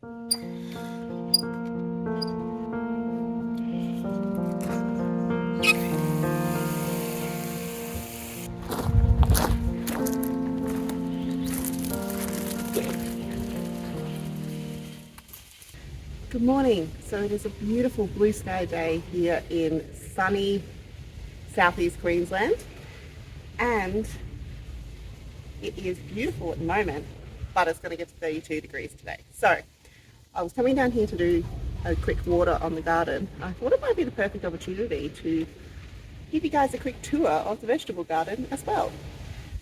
Good morning. So it is a beautiful blue sky day here in sunny southeast Queensland, and it is beautiful at the moment, but it's going to get to 32 degrees today. So I was coming down here to do a quick water on the garden. I thought it might be the perfect opportunity to give you guys a quick tour of the vegetable garden as well.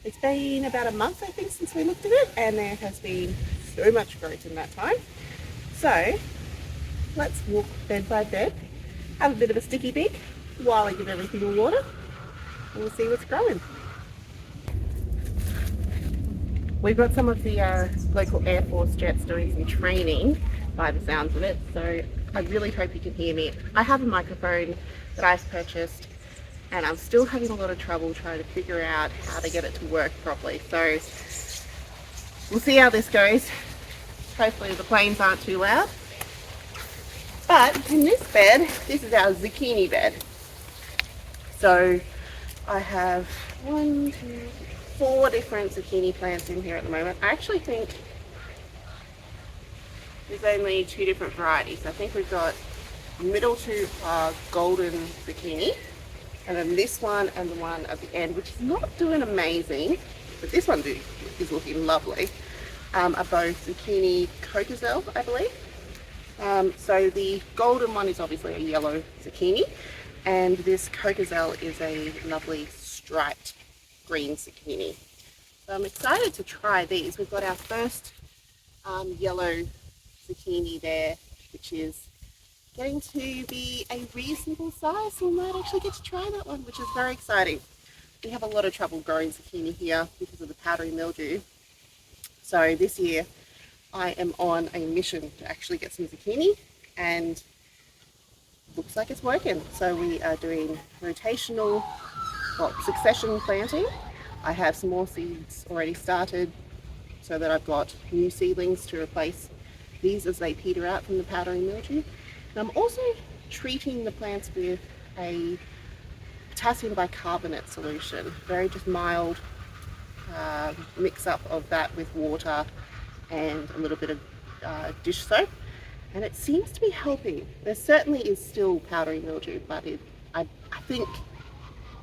It's been about a month, I think, since we looked at it, and there has been so much growth in that time. So let's walk bed by bed, have a bit of a sticky beak while I give everything a water, and we'll see what's growing. We've got some of the local Air Force jets doing some training by the sounds of it, so I really hope you can hear me. I have a microphone that I've purchased, and I'm still having a lot of trouble trying to figure out how to get it to work properly. So we'll see how this goes. Hopefully the planes aren't too loud. But in this bed, this is our zucchini bed. So I have 4 different zucchini plants in here at the moment. I actually think there's only 2 different varieties. I think we've got middle 2 are golden zucchini, and then this one and the one at the end, which is not doing amazing, but this one is looking lovely, are both zucchini coquezel, I believe. So the golden one is obviously a yellow zucchini, and this coquezel is a lovely striped green zucchini. So I'm excited to try these. We've got our first yellow zucchini there, which is getting to be a reasonable size, so we might actually get to try that one, which is very exciting. We have a lot of trouble growing zucchini here because of the powdery mildew. So this year I am on a mission to actually get some zucchini, and looks like it's working. So we are doing succession planting. I have some more seeds already started so that I've got new seedlings to replace these as they peter out from the powdery mildew. And I'm also treating the plants with a potassium bicarbonate solution, very just mild mix up of that with water and a little bit of dish soap, and it seems to be helping. There certainly is still powdery mildew, but I think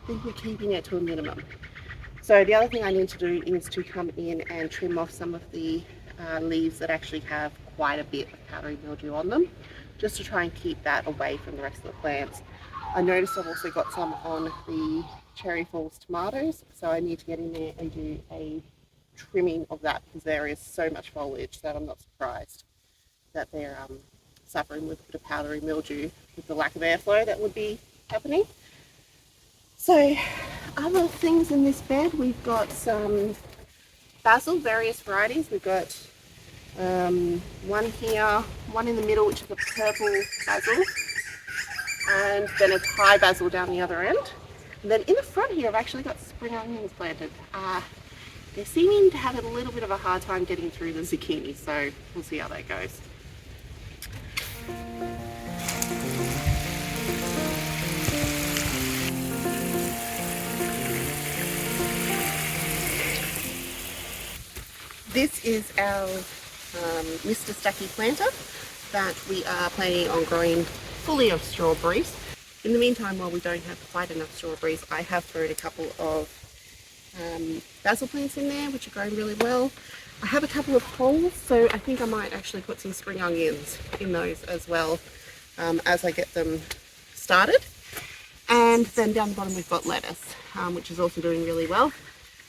we're keeping it to a minimum. So the other thing I need to do is to come in and trim off some of the leaves that actually have quite a bit of powdery mildew on them, just to try and keep that away from the rest of the plants. I noticed I've also got some on the cherry falls tomatoes, so I need to get in there and do a trimming of that, because there is so much foliage that I'm not surprised that they're suffering with a bit of powdery mildew with the lack of airflow that would be happening. So other things in this bed, we've got some basil, various varieties. We've got one here, one in the middle, which is a purple basil, and then a Thai basil down the other end. And then in the front here, I've actually got spring onions planted. They're seeming to have a little bit of a hard time getting through the zucchini, so we'll see how that goes. This is our Mr. Stacky planter that we are planning on growing fully of strawberries. In the meantime, while we don't have quite enough strawberries, I have thrown a couple of basil plants in there, which are growing really well. I have a couple of holes, so I think I might actually put some spring onions in those as well as I get them started. And then down the bottom we've got lettuce, which is also doing really well.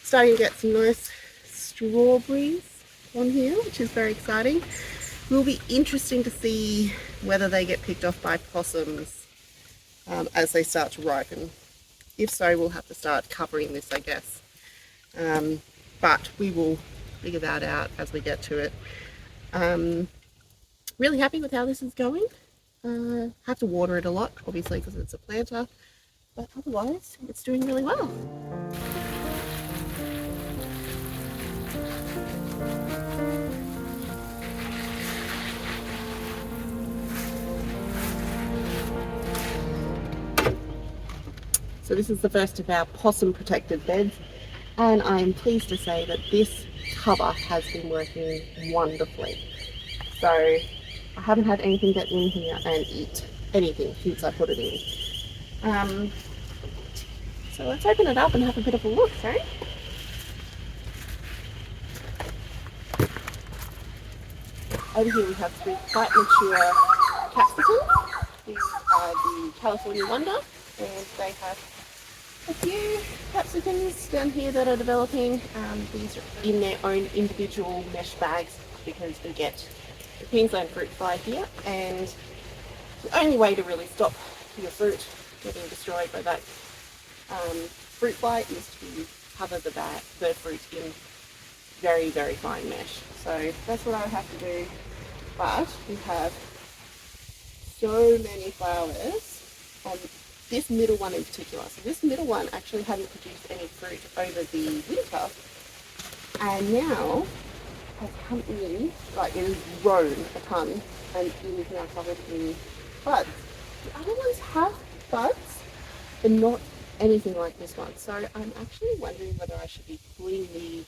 Starting to get some nice strawberries on here, which is very exciting. Will be interesting to see whether they get picked off by possums as they start to ripen. If so, we'll have to start covering this, I guess. But we will figure that out as we get to it. Really happy with how this is going. Have to water it a lot, obviously, because it's a planter, but otherwise it's doing really well. So this is the first of our possum-protected beds, and I am pleased to say that this cover has been working wonderfully. So I haven't had anything get in here and eat anything since I put it in. So let's open it up and have a bit of a look, sorry. Over here we have three quite mature capsicums. These are the California Wonder, and they have a few capsicums down here that are developing. These are in their own individual mesh bags because we get the Queensland fruit fly here, and the only way to really stop your fruit getting destroyed by that fruit fly is to cover the fruit in very, very fine mesh. So that's what I have to do. But we have so many flowers on this middle one in particular. So this middle one actually hadn't produced any fruit over the winter, and now has come in, like it has grown a ton, and it is now covered in buds. The other ones have buds, but not anything like this one. So I'm actually wondering whether I should be pulling the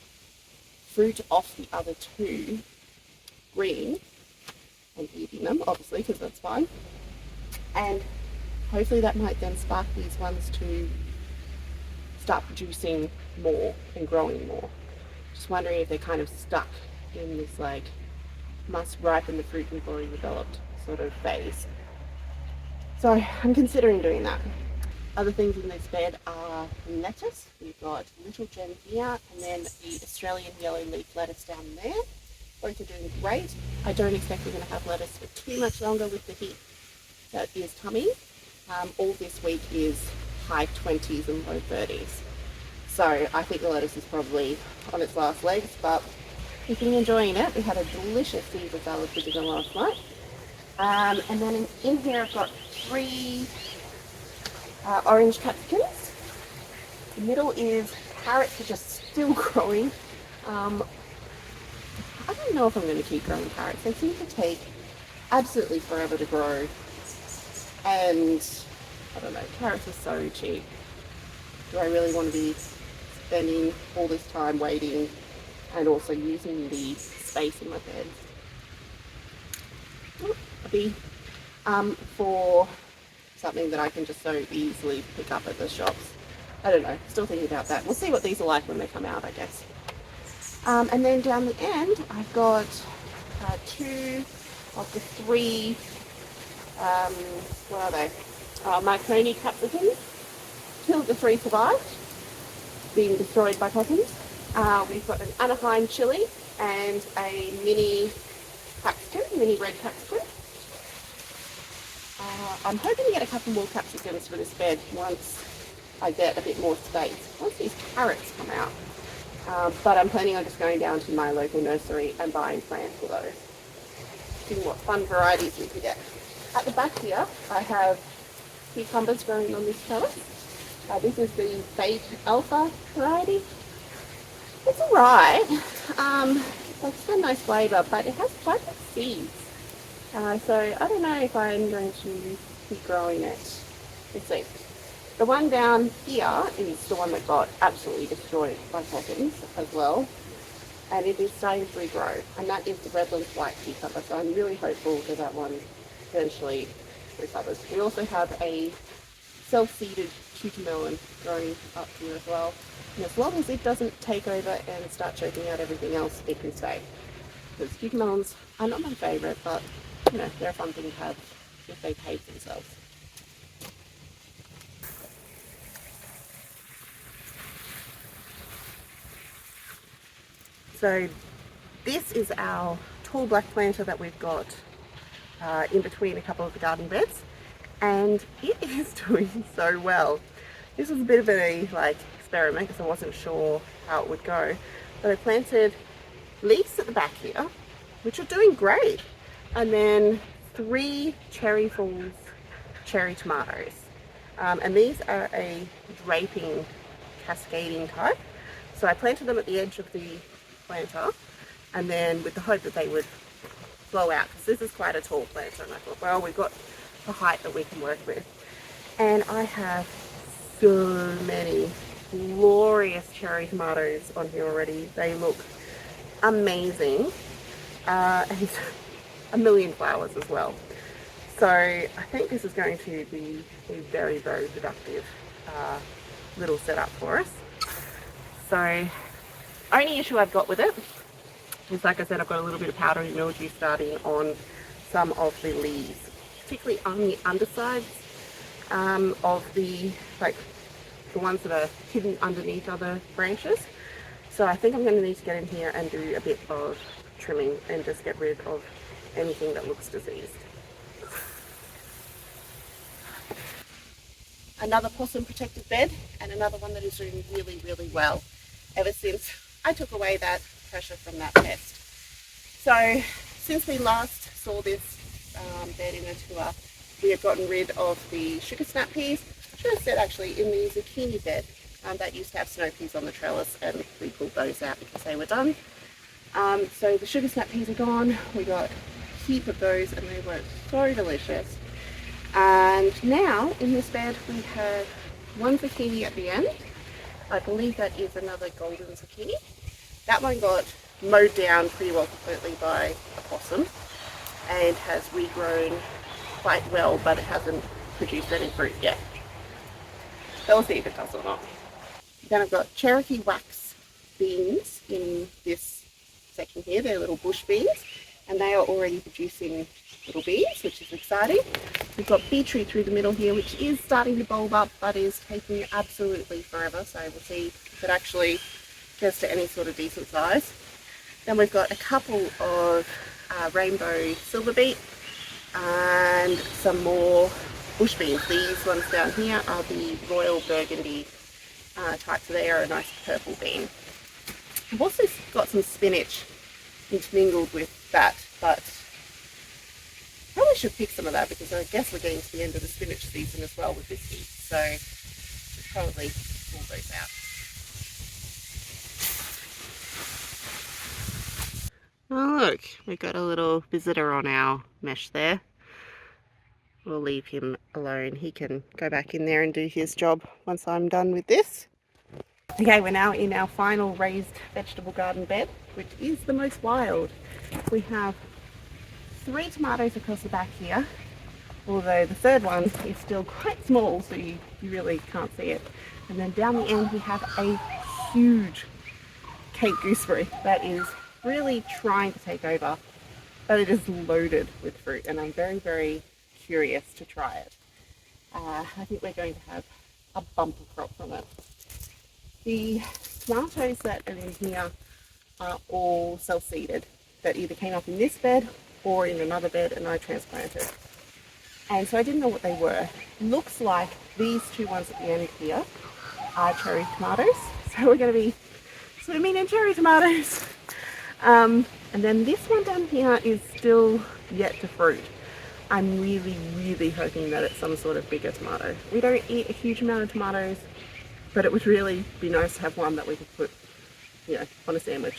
fruit off the other two green and eating them, obviously, because that's fine. And hopefully that might then spark these ones to start producing more and growing more. Just wondering if they're kind of stuck in this like must ripen the fruit before we developed sort of phase. So I'm considering doing that. Other things in this bed are lettuce. We've got Little Gem here, and then the Australian yellow leaf lettuce down there. Both are doing great. I don't expect we're going to have lettuce for too much longer with the heat that is coming. All this week is high 20s and low 30s. So I think the lettuce is probably on its last legs, but we've been enjoying it. We had a delicious Caesar salad for dinner last night. And then in here I've got three orange capsicums. The middle is carrots, which are still growing. I don't know if I'm going to keep growing carrots. They seem to take absolutely forever to grow. And I don't know, carrots are so cheap. Do I really want to be spending all this time waiting and also using the space in my bed? A bee for something that I can just so easily pick up at the shops. I don't know, still thinking about that. We'll see what these are like when they come out, I guess. And then down the end, I've got two of the three, what are they? Marconi capsicums. Two of the three survived being destroyed by possums. We've got an Anaheim chili and a mini red capsicum. I'm hoping to get a couple more capsicums for this bed once I get a bit more space, once these carrots come out. But I'm planning on just going down to my local nursery and buying plants for those. Seeing what fun varieties we can get. At the back here, I have cucumbers growing on this trellis. This is the Fate Alpha variety. It's alright. It's got a nice flavour, but it has quite big seeds. So I don't know if I'm going to keep growing it. Let's see. The one down here is the one that got absolutely destroyed by possums as well, and it is starting to regrow, and that is the Redlands white cucumber, so I'm really hopeful that that one eventually recovers. We also have a self-seeded cucumber melon growing up here as well, and as long as it doesn't take over and start choking out everything else, it can stay. Because cucumber melons are not my favourite, but you know, they're a fun thing to have if they behave themselves. So this is our tall black planter that we've got in between a couple of the garden beds, and it is doing so well. This was a bit of a experiment because I wasn't sure how it would go, but I planted leeks at the back here, which are doing great, and then 3 Cherry Falls cherry tomatoes, and these are a draping cascading type. So I planted them at the edge of the planter, and then with the hope that they would blow out, because this is quite a tall planter, and I thought, well, we've got the height that we can work with. And I have so many glorious cherry tomatoes on here already. They look amazing, and a million flowers as well. So I think this is going to be a very, very productive little setup for us. So only issue I've got with it is, like I said, I've got a little bit of powdery mildew starting on some of the leaves, particularly on the undersides of the, like the ones that are hidden underneath other branches. So I think I'm going to need to get in here and do a bit of trimming and just get rid of anything that looks diseased. Another possum protected bed, and another one that is doing really, really well ever since I took away that pressure from that pest. So since we last saw this bed in a tour, we have gotten rid of the sugar snap peas. I should have said actually in the zucchini bed that used to have snow peas on the trellis, and we pulled those out because they were done. So the sugar snap peas are gone. We got a heap of those and they were so delicious. And now in this bed we have one zucchini at the end. I believe that is another golden zucchini. That one got mowed down pretty well completely by a possum and has regrown quite well, but it hasn't produced any fruit yet. So we'll see if it does or not. Then I've got Cherokee wax beans in this section here. They're little bush beans, and they are already producing little beans, which is exciting. We've got beetroot through the middle here, which is starting to bulb up, but is taking absolutely forever. So we'll see if it actually gets to any sort of decent size. Then we've got a couple of rainbow silver beet and some more bush beans. These ones down here are the royal burgundy type, so they are a nice purple bean. I've also got some spinach intermingled with that, but probably should pick some of that because I guess we're getting to the end of the spinach season as well with this heat, so should probably pull those out. Oh look, we've got a little visitor on our mesh there. We'll leave him alone. He can go back in there and do his job once I'm done with this. Okay, we're now in our final raised vegetable garden bed, which is the most wild. We have 3 tomatoes across the back here, although the third one is still quite small, so you really can't see it. And then down the end we have a huge Cape gooseberry that is really trying to take over, but it is loaded with fruit, and I'm very, very curious to try it. I think we're going to have a bumper crop from it. The tomatoes that are in here are all self-seeded, that either came up in this bed or in another bed and I transplanted. And so I didn't know what they were. Looks like these 2 ones at the end here are cherry tomatoes. So we're going to be swimming in cherry tomatoes. And then this one down here is still yet to fruit. I'm really, really hoping that it's some sort of bigger tomato. We don't eat a huge amount of tomatoes, but it would really be nice to have one that we could put, on a sandwich.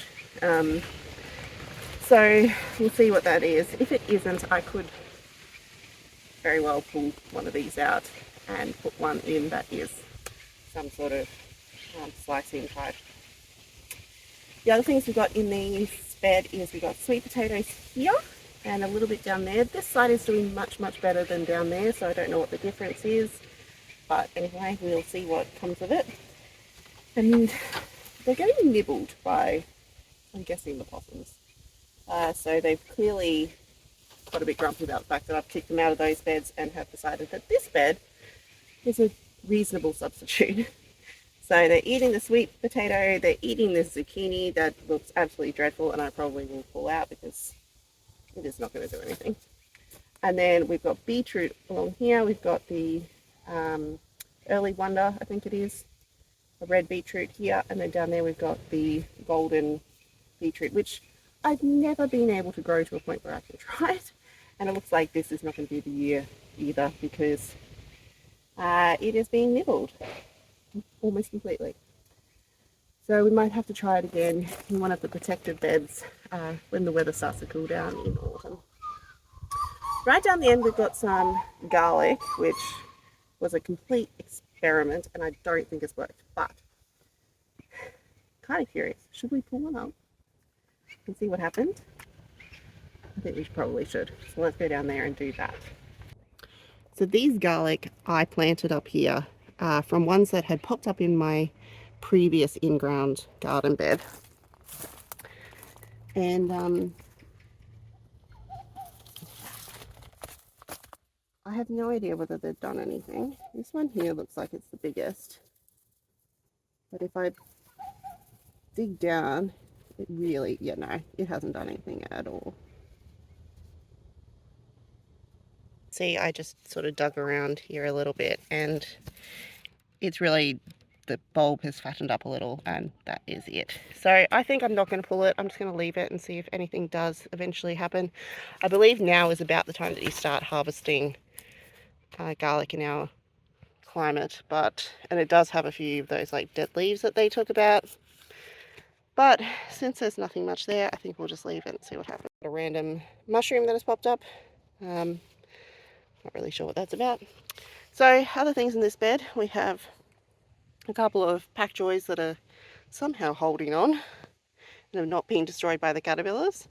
So we'll see what that is. If it isn't, I could very well pull one of these out and put one in that is some sort of slicing type. The other things we've got in this bed is we've got sweet potatoes here and a little bit down there. This side is doing much, much better than down there, so I don't know what the difference is. But anyway, we'll see what comes of it. And they're getting nibbled by, I'm guessing, the possums. So they've clearly got a bit grumpy about the fact that I've kicked them out of those beds and have decided that this bed is a reasonable substitute. So they're eating the sweet potato, they're eating the zucchini that looks absolutely dreadful, and I probably will pull out because it is not going to do anything. And then we've got beetroot along here. We've got the early wonder, I think it is, a red beetroot here, and then down there we've got the golden beetroot, which I've never been able to grow to a point where I can try it. And it looks like this is not going to be the year either because it is being nibbled almost completely. So we might have to try it again in one of the protected beds when the weather starts to cool down in autumn. Right down the end we've got some garlic, which was a complete experiment, and I don't think it's worked, but kind of curious. Should we pull one up and see what happened? I think we probably should. So let's go down there and do that. So these garlic I planted up here from ones that had popped up in my previous in-ground garden bed. And I have no idea whether they've done anything. This one here looks like it's the biggest. But if I dig down, it really, yeah, no, it hasn't done anything at all. See, I just sort of dug around here a little bit, and it's really, the bulb has fattened up a little, and that is it. So I think I'm not going to pull it. I'm just going to leave it and see if anything does eventually happen. I believe now is about the time that you start harvesting garlic in our climate, and it does have a few of those like dead leaves that they talk about. But since there's nothing much there, I think we'll just leave it and see what happens. A random mushroom that has popped up. Not really sure what that's about. So other things in this bed, we have a couple of pak choys that are somehow holding on and have not been destroyed by the caterpillars.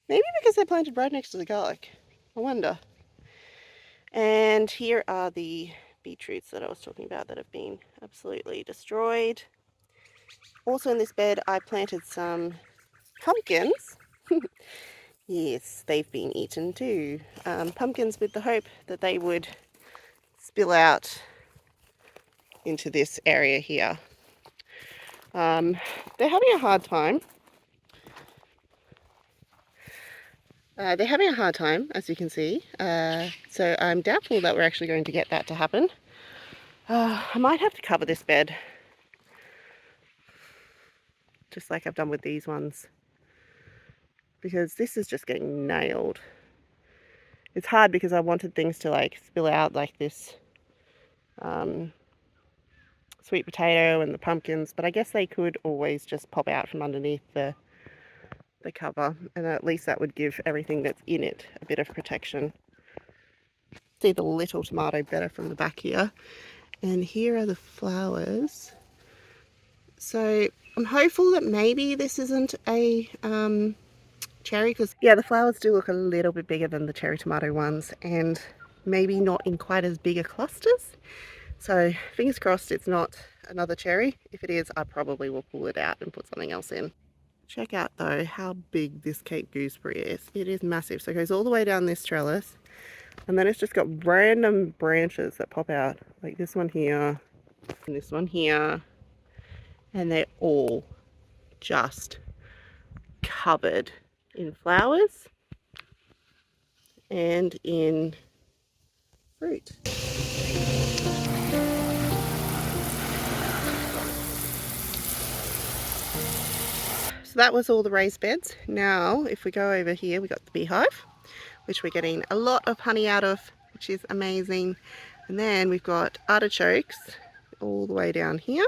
Maybe because they're planted right next to the garlic. I wonder. And here are the beetroots that I was talking about that have been absolutely destroyed. Also in this bed, I planted some pumpkins. Yes, they've been eaten too. Pumpkins with the hope that they would spill out into this area here. They're having a hard time. As you can see. So I'm doubtful that we're actually going to get that to happen. I might have to cover this bed, just like I've done with these ones, because this is just getting nailed. It's hard because I wanted things to like spill out like this sweet potato and the pumpkins, but I guess they could always just pop out from underneath the cover, and at least that would give everything that's in it a bit of protection. See the little tomato better from the back here, and here are the flowers. So I'm hopeful that maybe this isn't a cherry, because yeah, the flowers do look a little bit bigger than the cherry tomato ones, and maybe not in quite as big a clusters. So fingers crossed it's not another cherry. If it is, I probably will pull it out and put something else in. Check out though how big this Cape gooseberry is. It is massive. So it goes all the way down this trellis, and then it's just got random branches that pop out, like this one here and this one here, and they're all just covered in flowers and in fruit. So that was all the raised beds. Now if we go over here, we got the beehive, which we're getting a lot of honey out of, which is amazing. And then we've got artichokes all the way down here,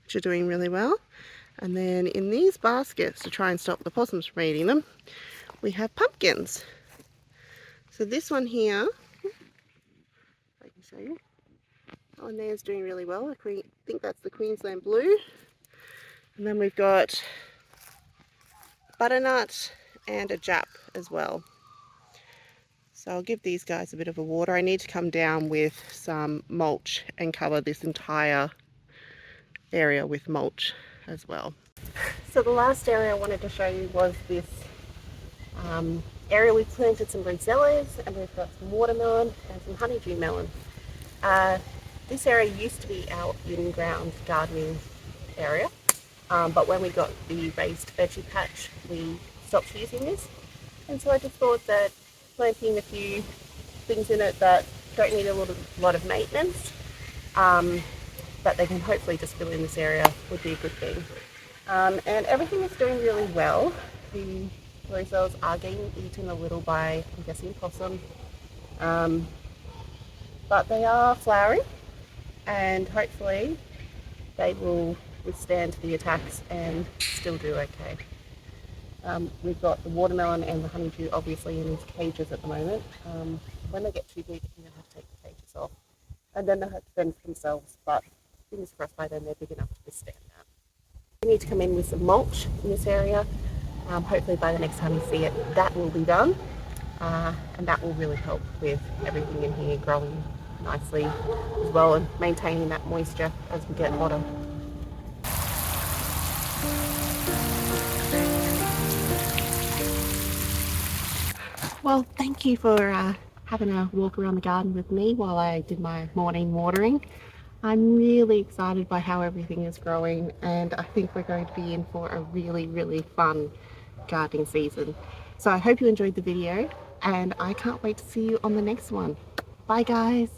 which are doing really well. And then in these baskets, to try and stop the possums from eating them, we have pumpkins. So this one here, I can show you, that one there is doing really well. I think that's the Queensland blue. And then we've got butternut and a jap as well. So I'll give these guys a bit of a water. I need to come down with some mulch and cover this entire area with mulch as well. So the last area I wanted to show you was this area. We've planted some rosellas, and we've got some watermelon and some honeydew melon. This area used to be our in-ground gardening area, but when we got the raised veggie patch, we stopped using this. And so I just thought that planting a few things in it that don't need a lot of maintenance, but they can hopefully just fill in this area, would be a good thing. And everything is doing really well. The rosellas are getting eaten a little by, I'm guessing, possum, but they are flowering, and hopefully they will withstand the attacks and still do okay. We've got the watermelon and the honeydew obviously in these cages at the moment. When they get too big, I'm going to have to take the cages off and then they'll have to fend for themselves, but fingers crossed by then they're big enough to withstand that. We need to come in with some mulch in this area. Hopefully by the next time you see it, that will be done. And that will really help with everything in here growing nicely as well, and maintaining that moisture as we get hotter. Well, thank you for having a walk around the garden with me while I did my morning watering. I'm really excited by how everything is growing, and I think we're going to be in for a really, really fun gardening season. So I hope you enjoyed the video, and I can't wait to see you on the next one. Bye guys!